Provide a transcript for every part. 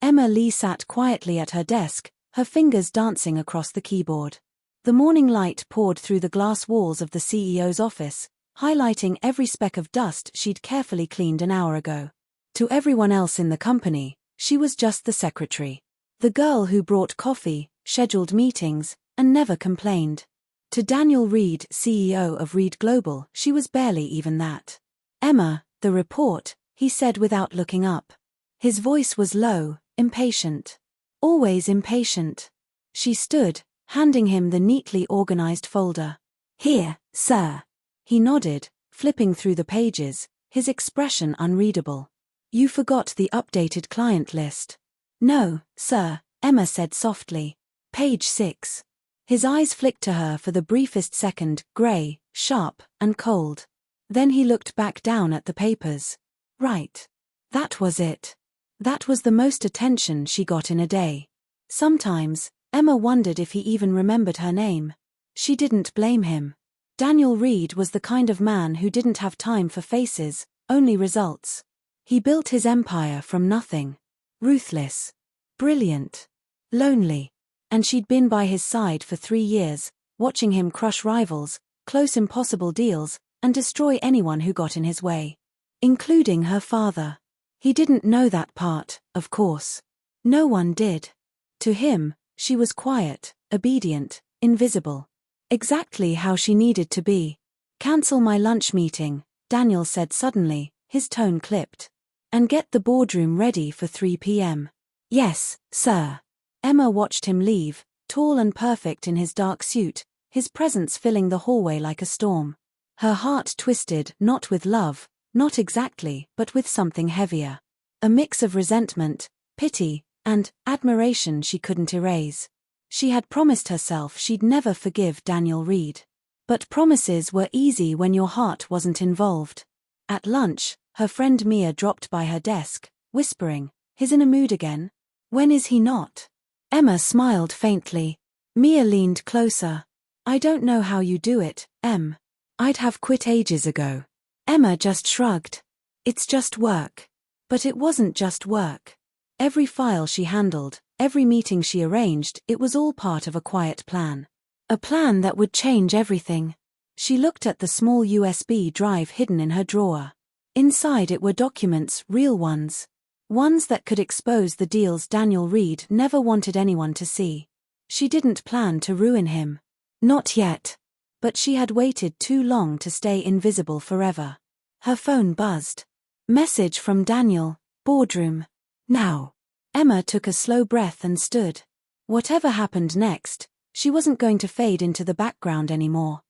Emma Lee sat quietly at her desk, her fingers dancing across the keyboard. The morning light poured through the glass walls of the CEO's office, highlighting every speck of dust she'd carefully cleaned an hour ago. To everyone else in the company, she was just the secretary. The girl who brought coffee, scheduled meetings, and never complained. To Daniel Reed, CEO of Reed Global, she was barely even that. "Emma, the report," he said without looking up. His voice was low, impatient. Always impatient. She stood, handing him the neatly organized folder. "Here, sir." He nodded, flipping through the pages, his expression unreadable. "You forgot the updated client list." "No, sir," Emma said softly. "Page 6. His eyes flicked to her for the briefest second, grey, sharp, and cold. Then he looked back down at the papers. Right. That was it. That was the most attention she got in a day. Sometimes, Emma wondered if he even remembered her name. She didn't blame him. Daniel Reed was the kind of man who didn't have time for faces, only results. He built his empire from nothing. Ruthless. Brilliant. Lonely. And she'd been by his side for 3 years, watching him crush rivals, close impossible deals, and destroy anyone who got in his way. Including her father. He didn't know that part, of course. No one did. To him, she was quiet, obedient, invisible. Exactly how she needed to be. "Cancel my lunch meeting," Daniel said suddenly, his tone clipped. "And get the boardroom ready for 3 p.m. "Yes, sir." Emma watched him leave, tall and perfect in his dark suit, his presence filling the hallway like a storm. Her heart twisted, not with love, not exactly, but with something heavier. A mix of resentment, pity, and admiration she couldn't erase. She had promised herself she'd never forgive Daniel Reed. But promises were easy when your heart wasn't involved. At lunch, her friend Mia dropped by her desk, whispering, "He's in a mood again. When is he not?" Emma smiled faintly. Mia leaned closer. "I don't know how you do it, Em. I'd have quit ages ago." Emma just shrugged. "It's just work." But it wasn't just work. Every file she handled, every meeting she arranged, it was all part of a quiet plan. A plan that would change everything. She looked at the small USB drive hidden in her drawer. Inside it were documents, real ones. Ones that could expose the deals Daniel Reed never wanted anyone to see. She didn't plan to ruin him. Not yet. But she had waited too long to stay invisible forever. Her phone buzzed. Message from Daniel, boardroom. Now. Emma took a slow breath and stood. Whatever happened next, she wasn't going to fade into the background anymore.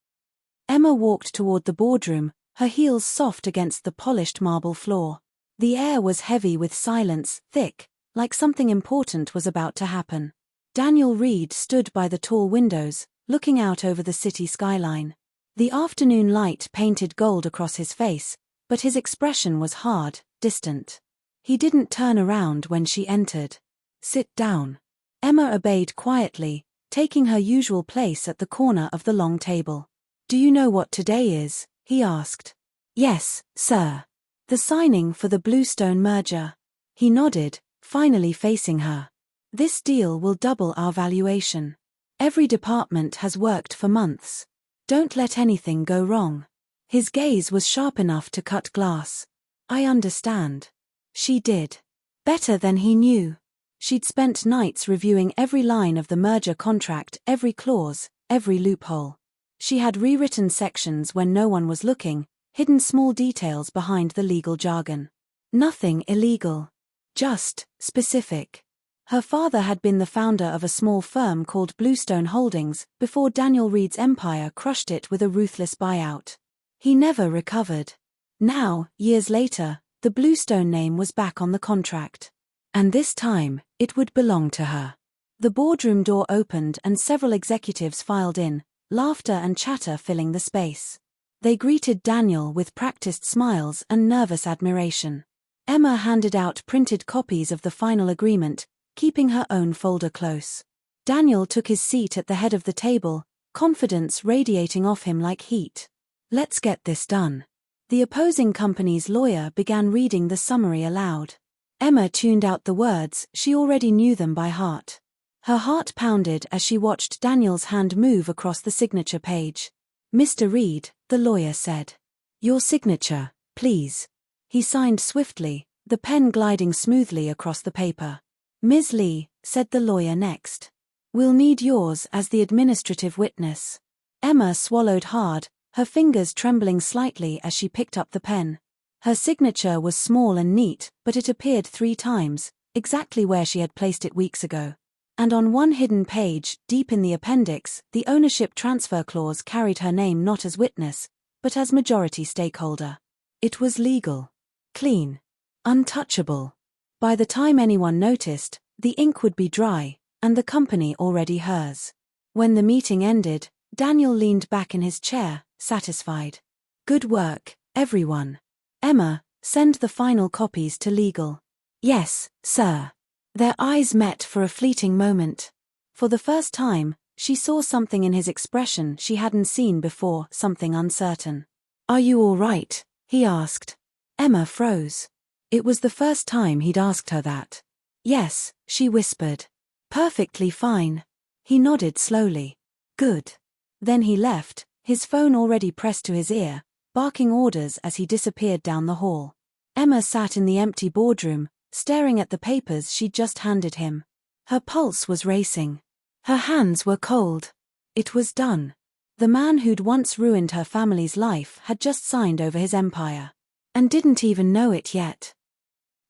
Emma walked toward the boardroom, her heels soft against the polished marble floor. The air was heavy with silence, thick, like something important was about to happen. Daniel Reed stood by the tall windows, looking out over the city skyline. The afternoon light painted gold across his face, but his expression was hard, distant. He didn't turn around when she entered. "Sit down." Emma obeyed quietly, taking her usual place at the corner of the long table. "Do you know what today is?" he asked. "Yes, sir. The signing for the Bluestone merger." He nodded, finally facing her. "This deal will double our valuation. Every department has worked for months. Don't let anything go wrong." His gaze was sharp enough to cut glass. "I understand." She did. Better than he knew. She'd spent nights reviewing every line of the merger contract, every clause, every loophole. She had rewritten sections when no one was looking, hidden small details behind the legal jargon. Nothing illegal. Just specific. Her father had been the founder of a small firm called Bluestone Holdings before Daniel Reed's empire crushed it with a ruthless buyout. He never recovered. Now, years later, the Bluestone name was back on the contract. And this time, it would belong to her. The boardroom door opened and several executives filed in, laughter and chatter filling the space. They greeted Daniel with practiced smiles and nervous admiration. Emma handed out printed copies of the final agreement, keeping her own folder close. Daniel took his seat at the head of the table, confidence radiating off him like heat. "Let's get this done." The opposing company's lawyer began reading the summary aloud. Emma tuned out the words, she already knew them by heart. Her heart pounded as she watched Daniel's hand move across the signature page. "Mr. Reed," the lawyer said. "Your signature, please." He signed swiftly, the pen gliding smoothly across the paper. "Ms. Lee," said the lawyer next. "We'll need yours as the administrative witness." Emma swallowed hard, her fingers trembling slightly as she picked up the pen. Her signature was small and neat, but it appeared 3 times, exactly where she had placed it weeks ago. And on one hidden page, deep in the appendix, the ownership transfer clause carried her name not as witness, but as majority stakeholder. It was legal. Clean. Untouchable. By the time anyone noticed, the ink would be dry, and the company already hers. When the meeting ended, Daniel leaned back in his chair, satisfied. "Good work, everyone." "Emma, send the final copies to legal." "Yes, sir." Their eyes met for a fleeting moment. For the first time, she saw something in his expression she hadn't seen before, something uncertain. "Are you all right?" he asked. Emma froze. It was the first time he'd asked her that. "Yes," she whispered. "Perfectly fine." He nodded slowly. "Good." Then he left, his phone already pressed to his ear, barking orders as he disappeared down the hall. Emma sat in the empty boardroom, staring at the papers she'd just handed him. Her pulse was racing. Her hands were cold. It was done. The man who'd once ruined her family's life had just signed over his empire. And didn't even know it yet.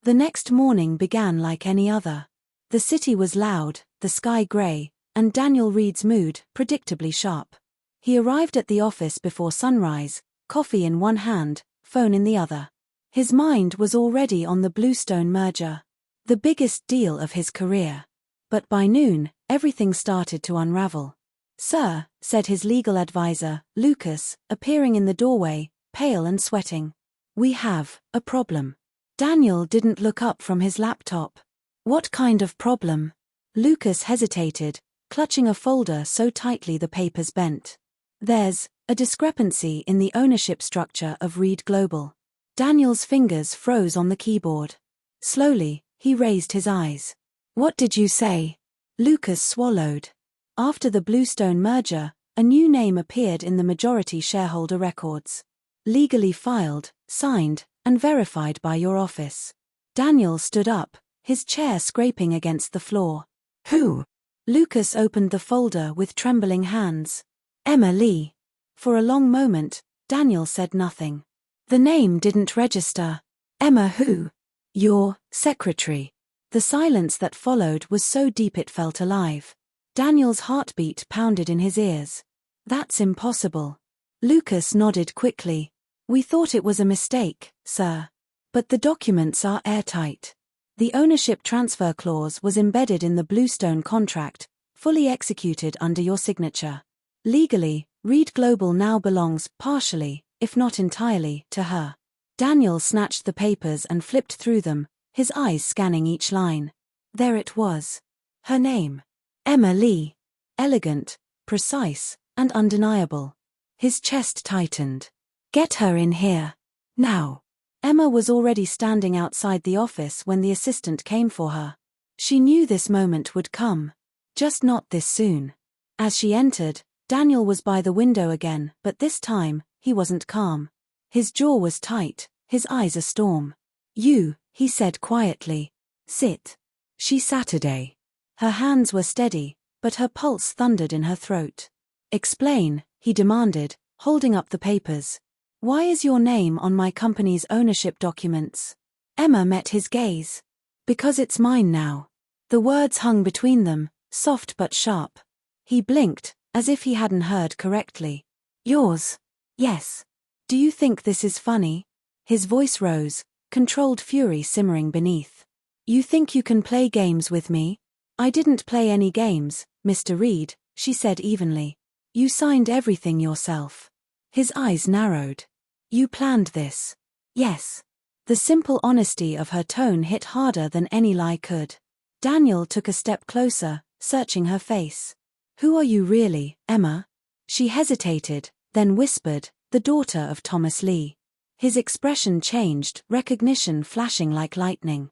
The next morning began like any other. The city was loud, the sky grey, and Daniel Reed's mood predictably sharp. He arrived at the office before sunrise, coffee in one hand, phone in the other. His mind was already on the Bluestone merger, the biggest deal of his career. But by noon, everything started to unravel. "Sir," said his legal advisor, Lucas, appearing in the doorway, pale and sweating. "We have a problem." Daniel didn't look up from his laptop. "What kind of problem?" Lucas hesitated, clutching a folder so tightly the papers bent. "There's a discrepancy in the ownership structure of Reed Global." Daniel's fingers froze on the keyboard. Slowly, he raised his eyes. "What did you say?" Lucas swallowed. After the Bluestone merger, a new name appeared in the majority shareholder records. Legally filed, signed, and verified by your office. Daniel stood up, his chair scraping against the floor. "Who?" Lucas opened the folder with trembling hands. "Emma Lee." For a long moment, Daniel said nothing. The name didn't register. "Emma who?" "Your secretary." The silence that followed was so deep it felt alive. Daniel's heartbeat pounded in his ears. "That's impossible." Lucas nodded quickly. "We thought it was a mistake, sir. But the documents are airtight. The ownership transfer clause was embedded in the Bluestone contract, fully executed under your signature. Legally, Reed Global now belongs, partially, if not entirely, to her." Daniel snatched the papers and flipped through them, his eyes scanning each line. There it was. Her name. Emma Lee. Elegant, precise, and undeniable. His chest tightened. "Get her in here. Now." Emma was already standing outside the office when the assistant came for her. She knew this moment would come. Just not this soon. As she entered, Daniel was by the window again, but this time, he wasn't calm. His jaw was tight, his eyes a storm. "You," he said quietly. "Sit." She Saturday. Her hands were steady, but her pulse thundered in her throat. "Explain," he demanded, holding up the papers. "Why is your name on my company's ownership documents?" Emma met his gaze. "Because it's mine now." The words hung between them, soft but sharp. He blinked, as if he hadn't heard correctly. "Yours?" "Yes." "Do you think this is funny?" His voice rose, controlled fury simmering beneath. "You think you can play games with me?" "I didn't play any games, Mr. Reed," she said evenly. "You signed everything yourself." His eyes narrowed. "You planned this?" "Yes." The simple honesty of her tone hit harder than any lie could. Daniel took a step closer, searching her face. "Who are you really, Emma?" She hesitated, then whispered, "The daughter of Thomas Lee." His expression changed, recognition flashing like lightning.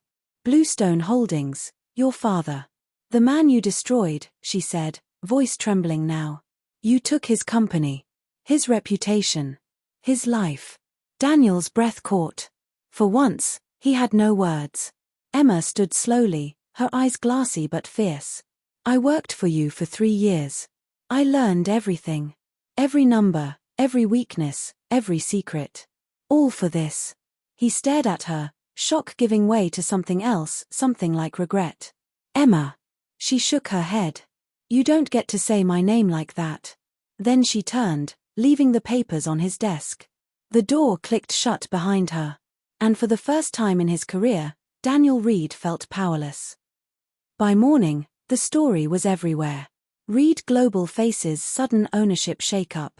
Bluestone Holdings, your father. The man you destroyed, she said, voice trembling now. You took his company, his reputation, his life. Daniel's breath caught. For once, he had no words. Emma stood slowly, her eyes glassy but fierce. I worked for you for 3 years. I learned everything. Every number, every weakness, every secret. All for this. He stared at her, shock giving way to something else, something like regret. Emma. She shook her head. You don't get to say my name like that. Then she turned, leaving the papers on his desk. The door clicked shut behind her. And for the first time in his career, Daniel Reed felt powerless. By morning, the story was everywhere. Reed Global faces sudden ownership shakeup.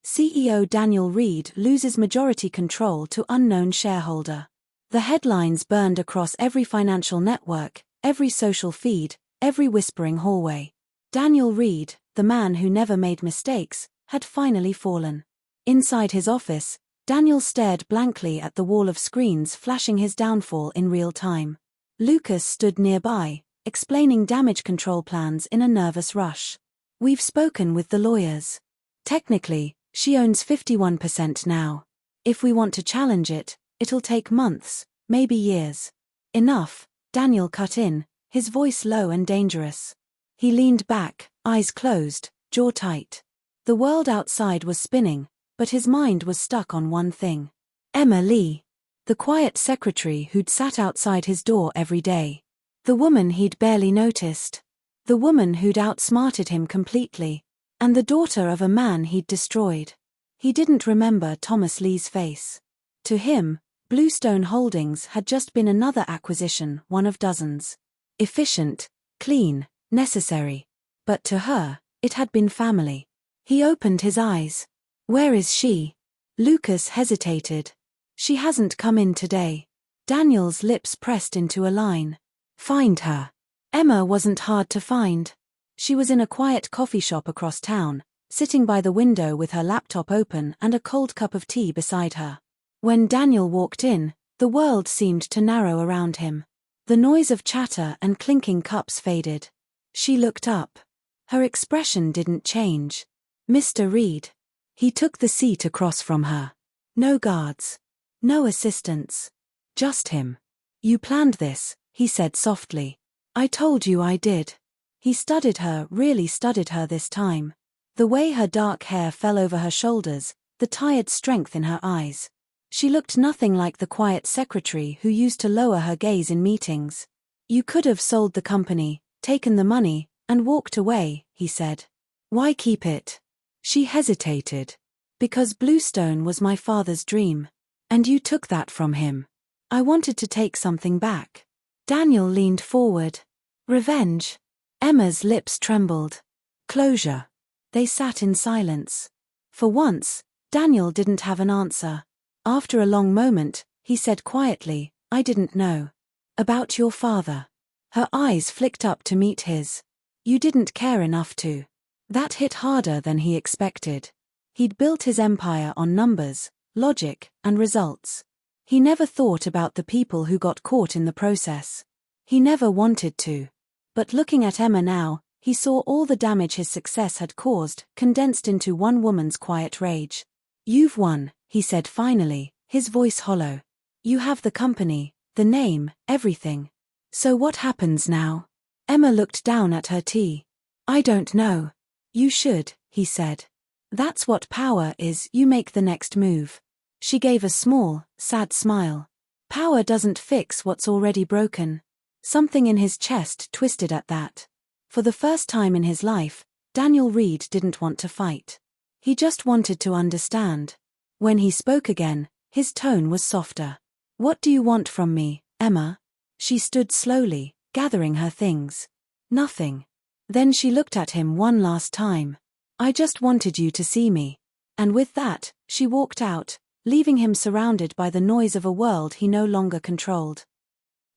CEO Daniel Reed loses majority control to unknown shareholder. The headlines burned across every financial network, every social feed, every whispering hallway. Daniel Reed, the man who never made mistakes, had finally fallen. Inside his office, Daniel stared blankly at the wall of screens flashing his downfall in real time. Lucas stood nearby, explaining damage control plans in a nervous rush. We've spoken with the lawyers. Technically, she owns 51% now. If we want to challenge it, it'll take months, maybe years. Enough, Daniel cut in, his voice low and dangerous. He leaned back, eyes closed, jaw tight. The world outside was spinning, but his mind was stuck on one thing. Emma Lee. The quiet secretary who'd sat outside his door every day. The woman he'd barely noticed. The woman who'd outsmarted him completely. And the daughter of a man he'd destroyed. He didn't remember Thomas Lee's face. To him, Bluestone Holdings had just been another acquisition, one of dozens. Efficient, clean, necessary. But to her, it had been family. He opened his eyes. Where is she? Lucas hesitated. She hasn't come in today. Daniel's lips pressed into a line. Find her. Emma wasn't hard to find. She was in a quiet coffee shop across town, sitting by the window with her laptop open and a cold cup of tea beside her. When Daniel walked in, the world seemed to narrow around him. The noise of chatter and clinking cups faded. She looked up. Her expression didn't change. Mr. Reed. He took the seat across from her. No guards. No assistants. Just him. You planned this, he said softly. I told you I did. He studied her, really studied her this time. The way her dark hair fell over her shoulders, the tired strength in her eyes. She looked nothing like the quiet secretary who used to lower her gaze in meetings. You could have sold the company, taken the money, and walked away, he said. Why keep it? She hesitated. Because Bluestone was my father's dream. And you took that from him. I wanted to take something back. Daniel leaned forward. Revenge. Emma's lips trembled. Closure. They sat in silence. For once, Daniel didn't have an answer. After a long moment, he said quietly, I didn't know. About your father. Her eyes flicked up to meet his. You didn't care enough to. That hit harder than he expected. He'd built his empire on numbers, logic, and results. He never thought about the people who got caught in the process. He never wanted to. But looking at Emma now, he saw all the damage his success had caused, condensed into one woman's quiet rage. You've won, he said finally, his voice hollow. You have the company, the name, everything. So what happens now? Emma looked down at her tea. I don't know. You should, he said. That's what power is, you make the next move. She gave a small, sad smile. Power doesn't fix what's already broken. Something in his chest twisted at that. For the first time in his life, Daniel Reed didn't want to fight. He just wanted to understand. When he spoke again, his tone was softer. What do you want from me, Emma? She stood slowly, gathering her things. Nothing. Then she looked at him one last time. I just wanted you to see me. And with that, she walked out, leaving him surrounded by the noise of a world he no longer controlled.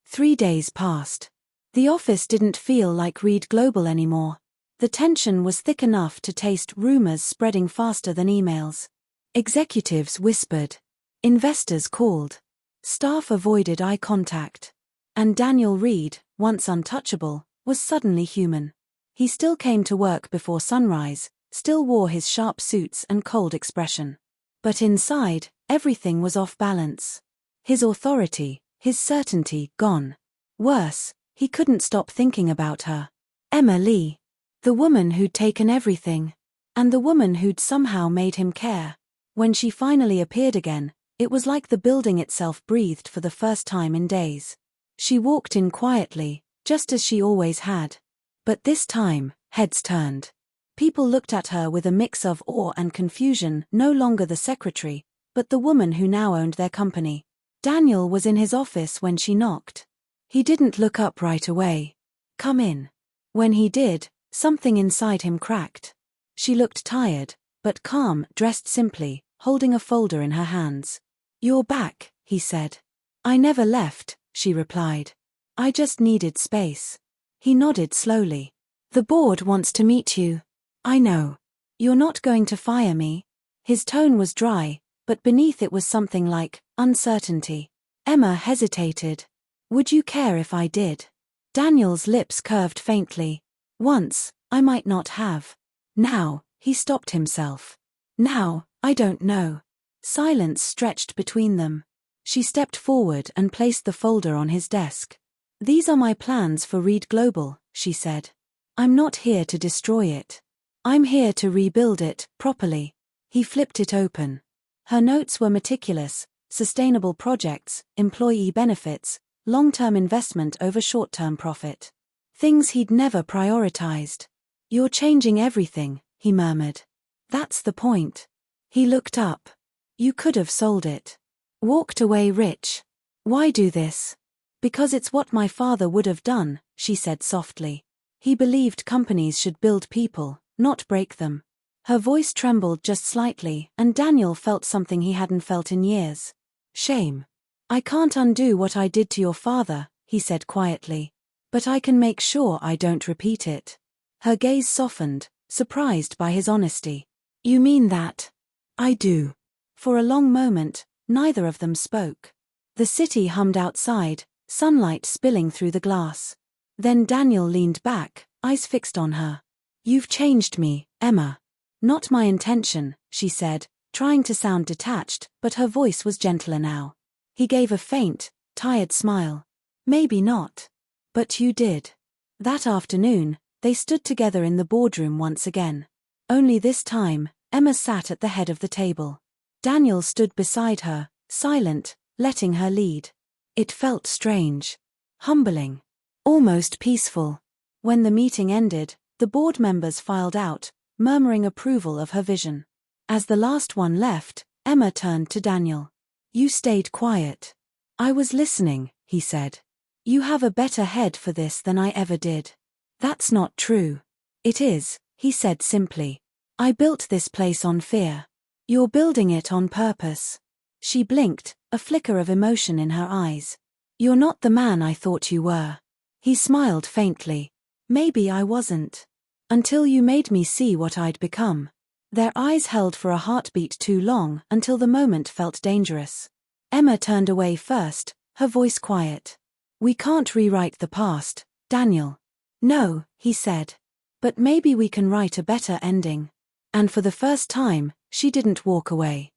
3 days passed. The office didn't feel like Reed Global anymore. The tension was thick enough to taste rumors spreading faster than emails. Executives whispered. Investors called. Staff avoided eye contact. And Daniel Reed, once untouchable, was suddenly human. He still came to work before sunrise, still wore his sharp suits and cold expression. But inside, everything was off balance. His authority, his certainty, gone. Worse, he couldn't stop thinking about her. Emma Lee. The woman who'd taken everything. And the woman who'd somehow made him care. When she finally appeared again, it was like the building itself breathed for the first time in days. She walked in quietly, just as she always had. But this time, heads turned. People looked at her with a mix of awe and confusion, no longer the secretary, but the woman who now owned their company. Daniel was in his office when she knocked. He didn't look up right away. "Come in." When he did, something inside him cracked. She looked tired, but calm, dressed simply, holding a folder in her hands. "You're back," he said. "I never left," she replied. "I just needed space." He nodded slowly. "The board wants to meet you." "I know. You're not going to fire me?" His tone was dry, but beneath it was something like uncertainty. Emma hesitated. "Would you care if I did?" Daniel's lips curved faintly. "Once, I might not have. Now," he stopped himself. "Now, I don't know." Silence stretched between them. She stepped forward and placed the folder on his desk. "These are my plans for Reed Global," she said. "I'm not here to destroy it. I'm here to rebuild it, properly." He flipped it open. Her notes were meticulous: sustainable projects, employee benefits, long-term investment over short-term profit. Things he'd never prioritized. "You're changing everything," he murmured. "That's the point." He looked up. "You could have sold it. Walked away rich. Why do this?" "Because it's what my father would have done," she said softly. "He believed companies should build people, not break them." Her voice trembled just slightly, and Daniel felt something he hadn't felt in years. Shame. "I can't undo what I did to your father," he said quietly. "But I can make sure I don't repeat it." Her gaze softened, surprised by his honesty. "You mean that?" "I do." For a long moment, neither of them spoke. The city hummed outside, sunlight spilling through the glass. Then Daniel leaned back, eyes fixed on her. "You've changed me, Emma." "Not my intention," she said, trying to sound detached, but her voice was gentler now. He gave a faint, tired smile. "Maybe not. But you did." That afternoon, they stood together in the boardroom once again. Only this time, Emma sat at the head of the table. Daniel stood beside her, silent, letting her lead. It felt strange. Humbling. Almost peaceful. When the meeting ended, the board members filed out, murmuring approval of her vision. As the last one left, Emma turned to Daniel. "You stayed quiet." "I was listening," he said. "You have a better head for this than I ever did." "That's not true." "It is," he said simply. "I built this place on fear. You're building it on purpose." She blinked, a flicker of emotion in her eyes. "You're not the man I thought you were." He smiled faintly. "Maybe I wasn't. Until you made me see what I'd become." Their eyes held for a heartbeat too long, until the moment felt dangerous. Emma turned away first, her voice quiet. "We can't rewrite the past, Daniel." "No," he said. "But maybe we can write a better ending." And for the first time, she didn't walk away.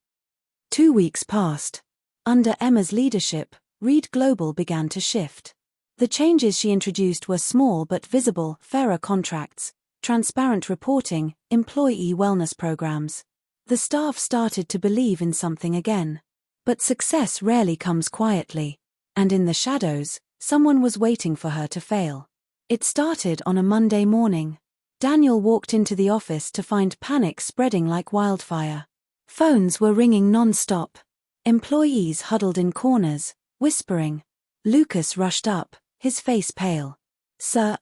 2 weeks passed. Under Emma's leadership, Reed Global began to shift. The changes she introduced were small but visible: fairer contracts, transparent reporting, employee wellness programs. The staff started to believe in something again. But success rarely comes quietly. And in the shadows, someone was waiting for her to fail. It started on a Monday morning. Daniel walked into the office to find panic spreading like wildfire. Phones were ringing non-stop. Employees huddled in corners, whispering. Lucas rushed up, his face pale. "Sir,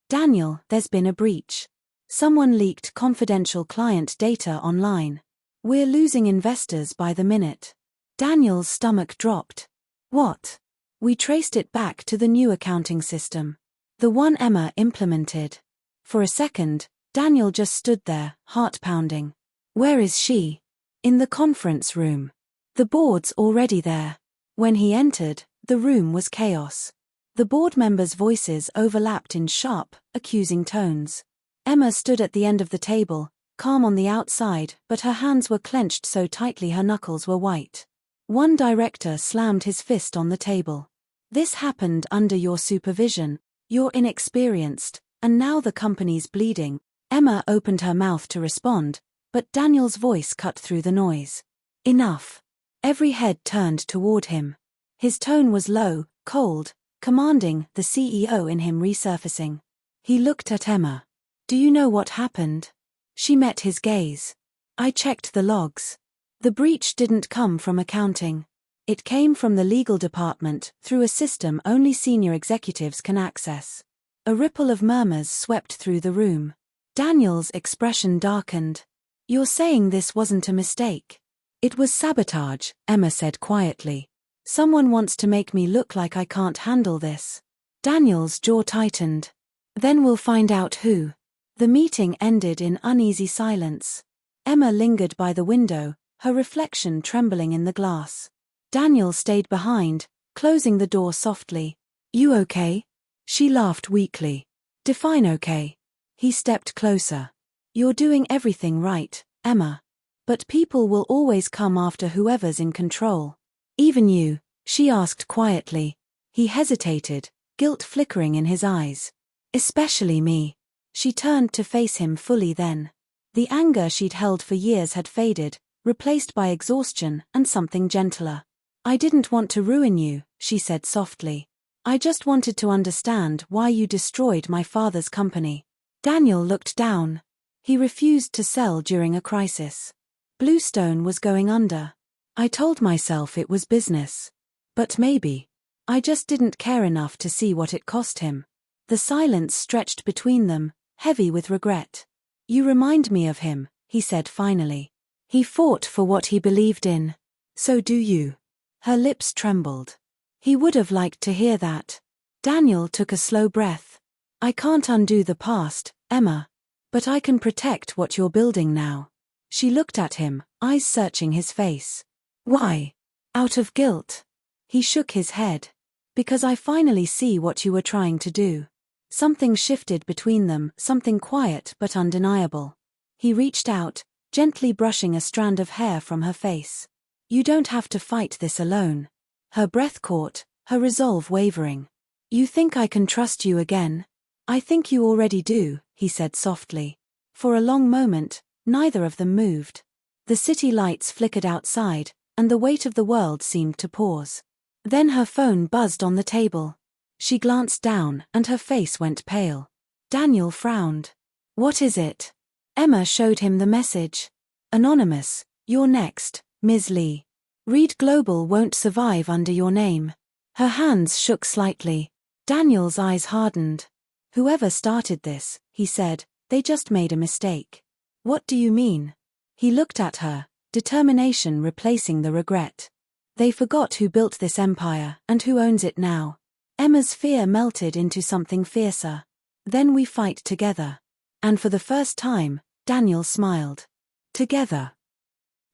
Daniel, there's been a breach. Someone leaked confidential client data online. We're losing investors by the minute." Daniel's stomach dropped. "What?" "We traced it back to the new accounting system. The one Emma implemented." For a second, Daniel just stood there, heart pounding. "Where is she?" "In the conference room. The board's already there." When he entered, the room was chaos. The board members' voices overlapped in sharp, accusing tones. Emma stood at the end of the table, calm on the outside, but her hands were clenched so tightly her knuckles were white. One director slammed his fist on the table. "This happened under your supervision. You're inexperienced, and now the company's bleeding." Emma opened her mouth to respond, but Daniel's voice cut through the noise. "Enough." Every head turned toward him. His tone was low, cold, commanding, the CEO in him resurfacing. He looked at Emma. "Do you know what happened?" She met his gaze. "I checked the logs. The breach didn't come from accounting. It came from the legal department through a system only senior executives can access." A ripple of murmurs swept through the room. Daniel's expression darkened. "You're saying this wasn't a mistake?" "It was sabotage," Emma said quietly. "Someone wants to make me look like I can't handle this." Daniel's jaw tightened. "Then we'll find out who." The meeting ended in uneasy silence. Emma lingered by the window, her reflection trembling in the glass. Daniel stayed behind, closing the door softly. "You okay?" She laughed weakly. "Define okay." He stepped closer. "You're doing everything right, Emma. But people will always come after whoever's in control." "Even you?" she asked quietly. He hesitated, guilt flickering in his eyes. "Especially me." She turned to face him fully then. The anger she'd held for years had faded, replaced by exhaustion and something gentler. "I didn't want to ruin you," she said softly. "I just wanted to understand why you destroyed my father's company." Daniel looked down. He refused to sell during a crisis. Bluestone was going under. "I told myself it was business. But maybe. I just didn't care enough to see what it cost him." The silence stretched between them, heavy with regret. "You remind me of him," he said finally. "He fought for what he believed in. So do you." Her lips trembled. He would have liked to hear that. Daniel took a slow breath. "I can't undo the past, Emma. But I can protect what you're building now." She looked at him, eyes searching his face. "Why?" "Out of guilt." He shook his head. "Because I finally see what you were trying to do." Something shifted between them, something quiet but undeniable. He reached out, gently brushing a strand of hair from her face. "You don't have to fight this alone." Her breath caught, her resolve wavering. "You think I can trust you again?" "I think you already do," he said softly. For a long moment, neither of them moved. The city lights flickered outside, and the weight of the world seemed to pause. Then her phone buzzed on the table. She glanced down, and her face went pale. Daniel frowned. "What is it?" Emma showed him the message. "Anonymous, you're next, Ms. Lee. Reed Global won't survive under your name." Her hands shook slightly. Daniel's eyes hardened. "Whoever started this," he said, "they just made a mistake." "What do you mean?" He looked at her, determination replacing the regret. "They forgot who built this empire and who owns it now." Emma's fear melted into something fiercer. "Then we fight together." And for the first time, Daniel smiled. Together.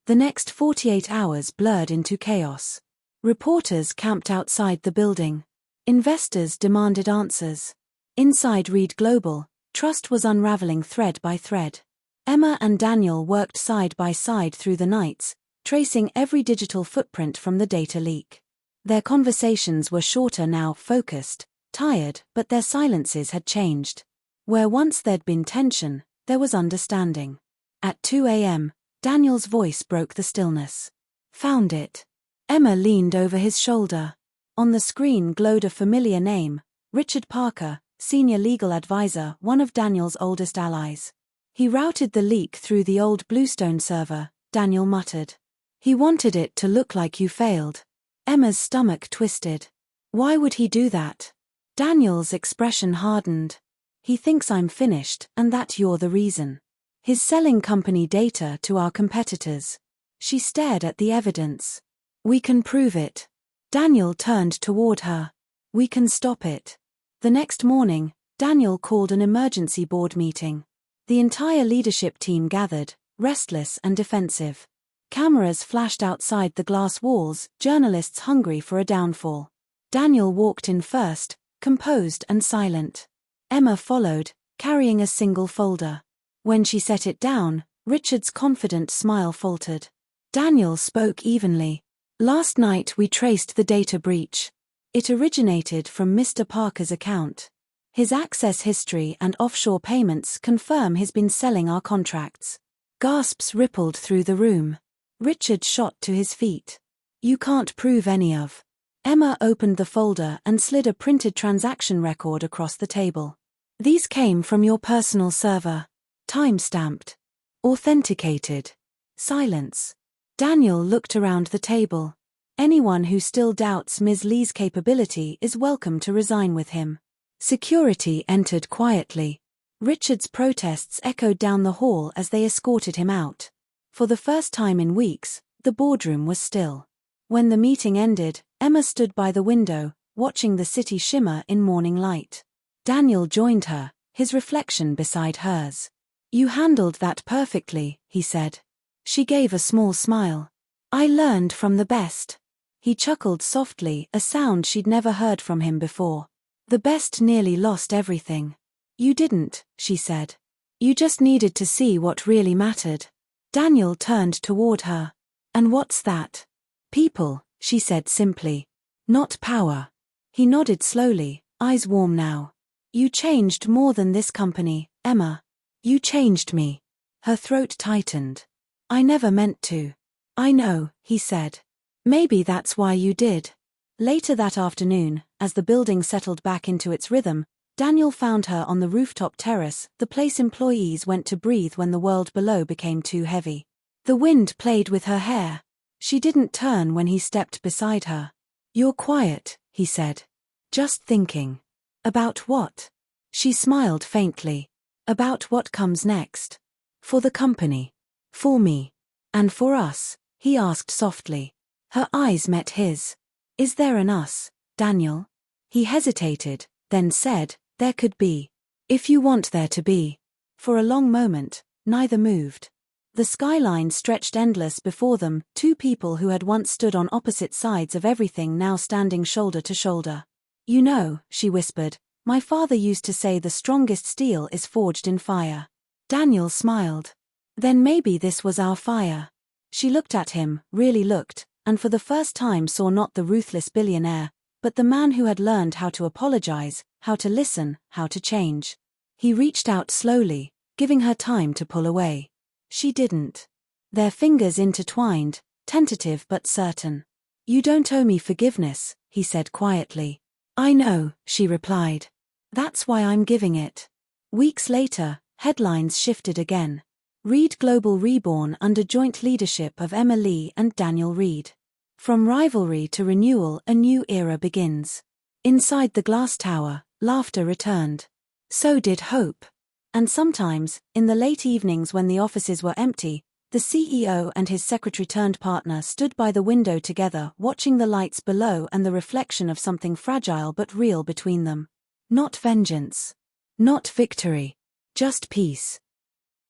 The next 48 hours blurred into chaos. Reporters camped outside the building. Investors demanded answers. Inside Reed Global, trust was unraveling thread by thread. Emma and Daniel worked side by side through the nights, tracing every digital footprint from the data leak. Their conversations were shorter now, focused, tired, but their silences had changed. Where once there'd been tension, there was understanding. At 2 a.m., Daniel's voice broke the stillness. "Found it." Emma leaned over his shoulder. On the screen glowed a familiar name, Richard Parker, senior legal advisor, one of Daniel's oldest allies. "He routed the leak through the old Bluestone server," Daniel muttered. "He wanted it to look like you failed." Emma's stomach twisted. "Why would he do that?" Daniel's expression hardened. "He thinks I'm finished, and that you're the reason. He's selling company data to our competitors." She stared at the evidence. "We can prove it." Daniel turned toward her. "We can stop it." The next morning, Daniel called an emergency board meeting. The entire leadership team gathered, restless and defensive. Cameras flashed outside the glass walls, journalists hungry for a downfall. Daniel walked in first, composed and silent. Emma followed, carrying a single folder. When she set it down, Richard's confident smile faltered. Daniel spoke evenly. Last night we traced the data breach. It originated from Mr. Parker's account. His access history and offshore payments confirm he's been selling our contracts. Gasps rippled through the room. Richard shot to his feet. You can't prove any of. Emma opened the folder and slid a printed transaction record across the table. These came from your personal server. Time-stamped. Authenticated. Silence. Daniel looked around the table. Anyone who still doubts Ms. Lee's capability is welcome to resign with him. Security entered quietly. Richard's protests echoed down the hall as they escorted him out. For the first time in weeks, the boardroom was still. When the meeting ended, Emma stood by the window, watching the city shimmer in morning light. Daniel joined her, his reflection beside hers. You handled that perfectly, he said. She gave a small smile. I learned from the best. He chuckled softly, a sound she'd never heard from him before. The best nearly lost everything. You didn't, she said. You just needed to see what really mattered. Daniel turned toward her. And what's that? People, she said simply. Not power. He nodded slowly, eyes warm now. You changed more than this company, Emma. You changed me. Her throat tightened. I never meant to. I know, he said. Maybe that's why you did. Later that afternoon, as the building settled back into its rhythm, Daniel found her on the rooftop terrace, the place employees went to breathe when the world below became too heavy. The wind played with her hair. She didn't turn when he stepped beside her. You're quiet, he said. Just thinking. About what? She smiled faintly. About what comes next. For the company. For me. And for us, he asked softly. Her eyes met his. Is there an us, Daniel? He hesitated, then said, there could be. If you want there to be. For a long moment, neither moved. The skyline stretched endless before them, two people who had once stood on opposite sides of everything now standing shoulder to shoulder. You know, she whispered, my father used to say the strongest steel is forged in fire. Daniel smiled. Then maybe this was our fire. She looked at him, really looked, and for the first time saw not the ruthless billionaire, but the man who had learned how to apologize, how to listen, how to change. He reached out slowly, giving her time to pull away. She didn't. Their fingers intertwined, tentative but certain. You don't owe me forgiveness, he said quietly. I know, she replied. That's why I'm giving it. Weeks later, headlines shifted again. Reed Global reborn under joint leadership of Emma Lee and Daniel Reed. From rivalry to renewal, a new era begins. Inside the glass tower, laughter returned. So did hope. And sometimes, in the late evenings when the offices were empty, the CEO and his secretary-turned-partner stood by the window together, watching the lights below and the reflection of something fragile but real between them. Not vengeance. Not victory. Just peace.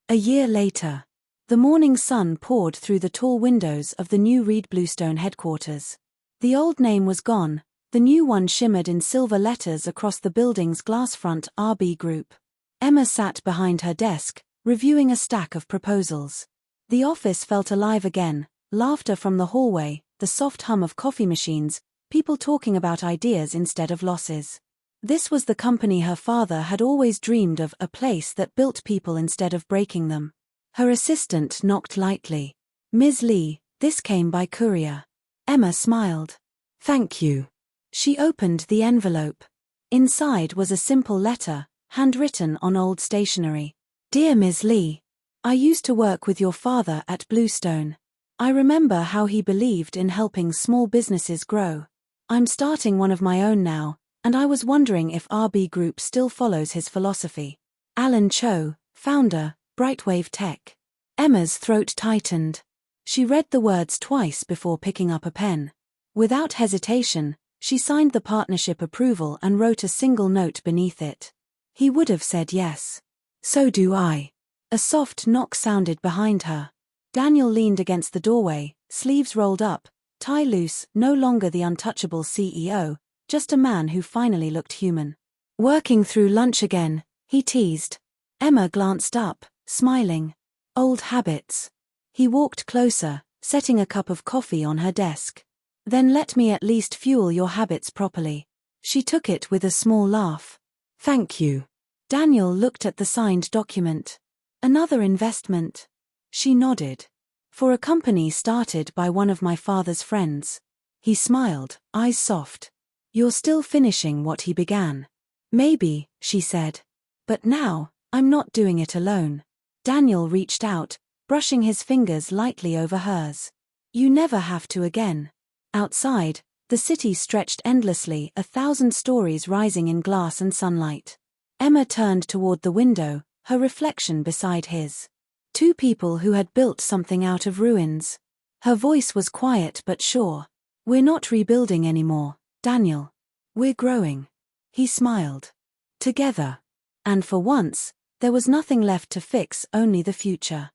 A year later. The morning sun poured through the tall windows of the new Reed Bluestone headquarters. The old name was gone, the new one shimmered in silver letters across the building's glass front. RB Group. Emma sat behind her desk, reviewing a stack of proposals. The office felt alive again, laughter from the hallway, the soft hum of coffee machines, people talking about ideas instead of losses. This was the company her father had always dreamed of, a place that built people instead of breaking them. Her assistant knocked lightly. Ms. Lee, this came by courier. Emma smiled. Thank you. She opened the envelope. Inside was a simple letter, handwritten on old stationery. Dear Ms. Lee, I used to work with your father at Bluestone. I remember how he believed in helping small businesses grow. I'm starting one of my own now, and I was wondering if RB Group still follows his philosophy. Alan Cho, founder, Brightwave Tech. Emma's throat tightened. She read the words twice before picking up a pen. Without hesitation, she signed the partnership approval and wrote a single note beneath it. He would have said yes. So do I. A soft knock sounded behind her. Daniel leaned against the doorway, sleeves rolled up, tie loose, no longer the untouchable CEO, just a man who finally looked human. Working through lunch again, he teased. Emma glanced up, smiling. Old habits. He walked closer, setting a cup of coffee on her desk. Then let me at least fuel your habits properly. She took it with a small laugh. Thank you. Daniel looked at the signed document. Another investment. She nodded. For a company started by one of my father's friends. He smiled, eyes soft. You're still finishing what he began. Maybe, she said. But now, I'm not doing it alone. Daniel reached out, brushing his fingers lightly over hers. You never have to again. Outside, the city stretched endlessly, 1,000 stories rising in glass and sunlight. Emma turned toward the window, her reflection beside his. Two people who had built something out of ruins. Her voice was quiet but sure. We're not rebuilding anymore, Daniel. We're growing. He smiled. Together. And for once, there was nothing left to fix, only the future.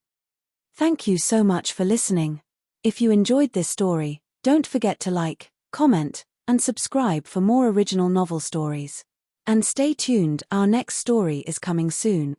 Thank you so much for listening. If you enjoyed this story, don't forget to like, comment, and subscribe for more original novel stories. And stay tuned, our next story is coming soon.